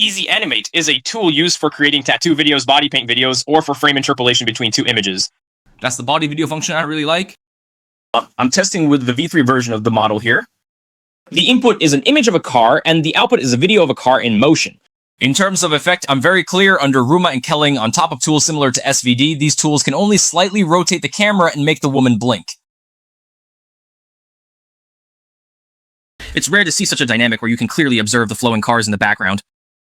EasyAnimate is a tool used for creating tattoo videos, body paint videos, or for frame interpolation between two images. That's the body video function I really like. I'm testing with the V3 version of the model here. The input is an image of a car, and the output is a video of a car in motion. In terms of effect, I'm very clear under Ruma and Kelling on top of tools similar to SVD. These tools can only slightly rotate the camera and make the woman blink. It's rare to see such a dynamic where you can clearly observe the flowing cars in the background.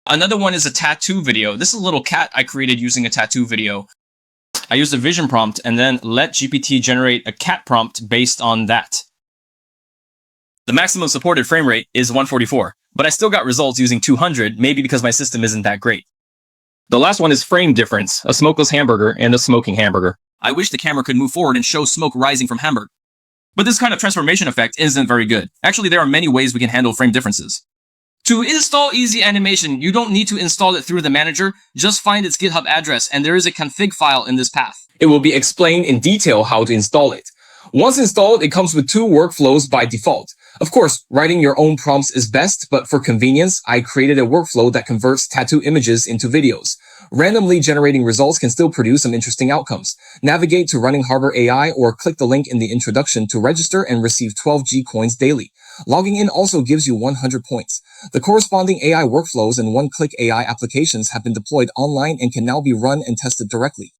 Another one is a tattoo video. This is a little cat I created using a tattoo video. I used a vision prompt and then let GPT generate a cat prompt based on that. The maximum supported frame rate is 144, but I still got results using 200, maybe because my system isn't that great. The last one is frame difference, a smokeless hamburger and a smoking hamburger. I wish the camera could move forward and show smoke rising from hamburger. But this kind of transformation effect isn't very good. Actually, there are many ways we can handle frame differences. To install EasyAnimation, you don't need to install it through the manager, just find its GitHub address, and there is a config file in this path. It will be explained in detail how to install it. Once installed, it comes with two workflows by default. Of course, writing your own prompts is best, but for convenience, I created a workflow that converts tattoo images into videos. Randomly generating results can still produce some interesting outcomes. Navigate to RunningHub AI or click the link in the introduction to register and receive 12 G coins daily. Logging in also gives you 100 points. The corresponding AI workflows and one-click AI applications have been deployed online and can now be run and tested directly.